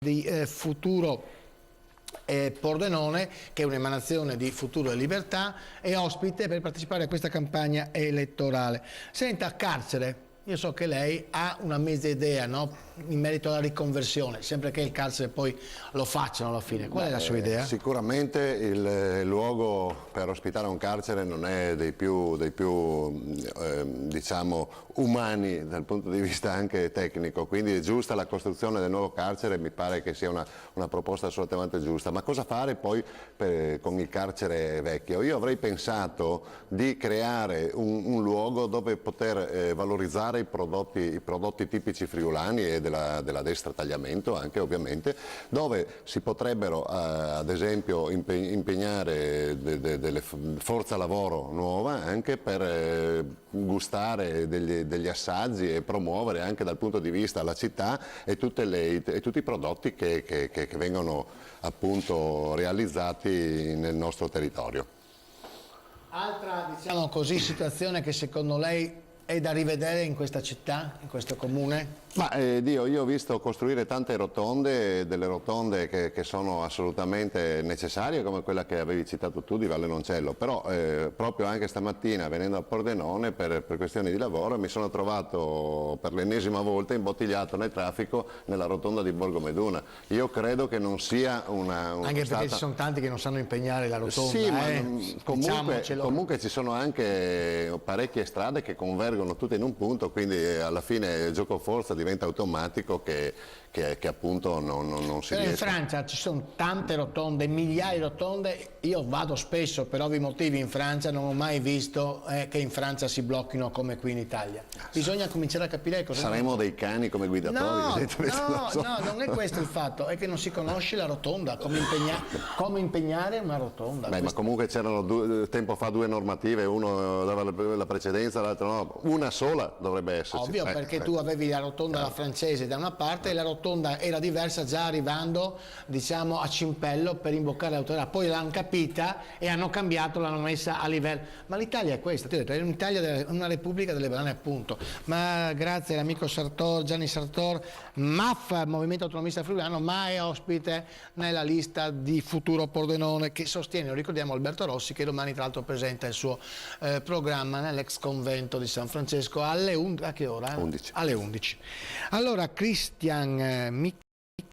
di Futuro Pordenone, che è un'emanazione di Futuro e Libertà, è ospite per partecipare a questa campagna elettorale. Senta, carcere, io so che lei ha una mezza idea, no? In merito alla riconversione, sempre che il carcere poi lo facciano alla fine. Qual è la sua idea? Sicuramente il luogo per ospitare un carcere non è dei più diciamo umani dal punto di vista anche tecnico, quindi è giusta la costruzione del nuovo carcere, mi pare che sia una proposta assolutamente giusta. Ma cosa fare poi con il carcere vecchio? Io avrei pensato di creare un luogo dove poter valorizzare i prodotti tipici friulani e della destra tagliamento anche ovviamente, dove si potrebbero ad esempio impegnare delle forza lavoro nuova anche per gustare degli assaggi e promuovere anche dal punto di vista la città e tutti i prodotti che vengono appunto realizzati nel nostro territorio. Altra, diciamo così, situazione che secondo lei è da rivedere in questa città, in questo comune? Ma io ho visto costruire tante rotonde, delle rotonde che sono assolutamente necessarie, come quella che avevi citato tu di Valle Noncello, però proprio anche stamattina venendo a Pordenone per questioni di lavoro mi sono trovato per l'ennesima volta imbottigliato nel traffico nella rotonda di Borgo Meduna. Io credo che non sia una anche perché ci sono tanti che non sanno impegnare la rotonda. Sì, ma comunque ci sono anche parecchie strade che convergono tutte in un punto, quindi alla fine il gioco forza diventa automatico che appunto non si riesce. In Francia ci sono tante rotonde, migliaia di rotonde, io vado spesso per ovvi motivi in Francia, non ho mai visto che in Francia si blocchino come qui in Italia. Bisogna cominciare a capire cosa... Saremo dei cani come guidatori? No, non è questo il fatto, è che non si conosce la rotonda, come impegnare una rotonda. Beh, ma comunque c'erano tempo fa due normative, uno dava la precedenza, l'altro no, una sola dovrebbe esserci. Ovvio, perché tu avevi la rotonda alla francese da una parte e la rotonda era diversa già arrivando, diciamo, a Cimpello per imboccare l'autostrada, poi l'hanno capita e hanno cambiato, l'hanno messa a livello. Ma l'Italia è questa, ti ho detto, è un'Italia, una repubblica delle banane appunto. Ma grazie all'amico Sartor, Gianni Sartor, MAF, Movimento Autonomista Friulano, ma è ospite nella lista di Futuro Pordenone che sostiene, lo ricordiamo, Alberto Rossi, che domani tra l'altro presenta il suo programma nell'ex convento di San Francesco alle 11. A che ora? 11. Alle 11. Allora, Christian